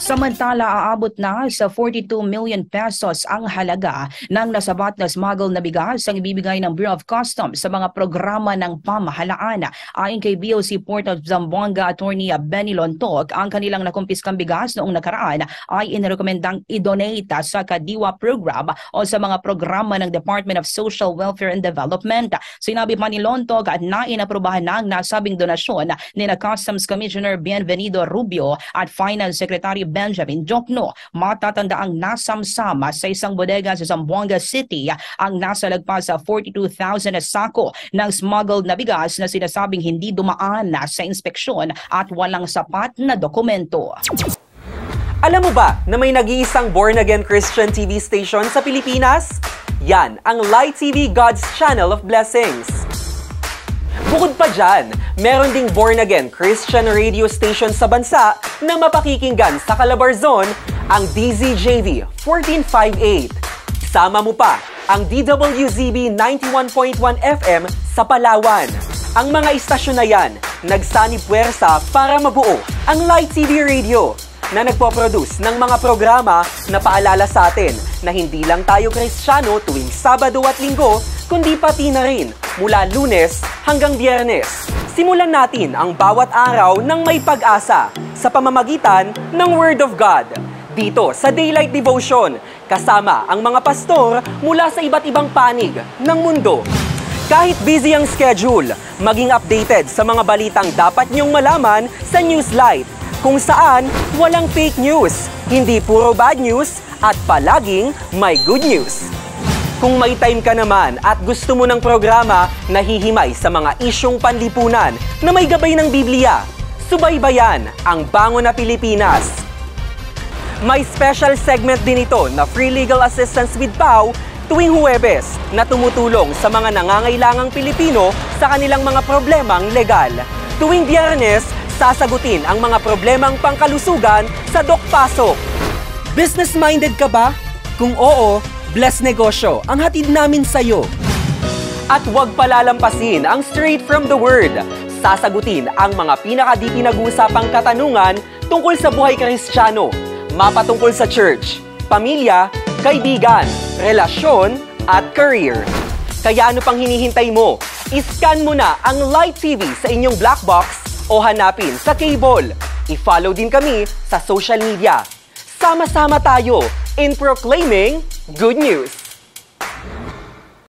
Samantala, aabot na sa 42 million pesos ang halaga ng nasabat na smuggled na bigas ang ibibigay ng Bureau of Customs sa mga programa ng pamahalaan. Ayon kay BOC Port of Zamboanga Attorney Benny Lontok, ang kanilang nakumpiskang bigas noong nakaraan ay inirekomendang i-donate sa Kadiwa Program o sa mga programa ng Department of Social Welfare and Development. Sinabi pa ni Lontok at nainaprubahan na ang nasabing donasyon ni na Customs Commissioner Bienvenido Rubio at Finance Secretary Benjamin Jokno. Matatanda ang nasamsama sa isang bodega sa Zamboanga City ang nasa lagpas sa 42,000 na sako ng smuggled na bigas na sinasabing hindi dumaan sa inspeksyon at walang sapat na dokumento. Alam mo ba na may nag-iisang born-again Christian TV station sa Pilipinas? Yan ang Light TV God's Channel of Blessings. Bukod pa dyan, meron ding born-again Christian radio station sa bansa na mapakikinggan sa Calabarzon, ang DZJV 1458. Sama mo pa ang DWZB 91.1 FM sa Palawan. Ang mga istasyon na yan, nagsani puwersa para mabuo ang Light TV Radio na nagpo-produce ng mga programa na paalala sa atin na hindi lang tayo Kristiyano tuwing Sabado at Linggo, kundi pati na rin mula Lunes hanggang Biyernes. Simulan natin ang bawat araw ng may pag-asa sa pamamagitan ng Word of God. Dito sa Daylight Devotion, kasama ang mga pastor mula sa iba't ibang panig ng mundo. Kahit busy ang schedule, maging updated sa mga balitang dapat niyong malaman sa Newslight, kung saan walang fake news, hindi puro bad news, at palaging may good news. Kung may time ka naman at gusto mo ng programa na hihimay sa mga isyong panlipunan na may gabay ng Biblia, subaybayan ang Bango na Pilipinas. May special segment din ito na Free Legal Assistance with Pau tuwing Huwebes na tumutulong sa mga nangangailangang Pilipino sa kanilang mga problemang legal. Tuwing Biyernes, sasagutin ang mga problemang pangkalusugan sa Doc Pasok. Business-minded ka ba? Kung oo, Bless Negosyo ang hatid namin sa'yo. At huwag palalampasin ang Straight from the Word. Sasagutin ang mga pinaka-di pinag-uusapang katanungan tungkol sa buhay Kristiyano, mapatungkol sa church, pamilya, kaibigan, relasyon, at career. Kaya ano pang hinihintay mo? I-scan mo na ang Light TV sa inyong black box o hanapin sa cable. I-follow din kami sa social media. Sama-sama tayo in proclaiming good news.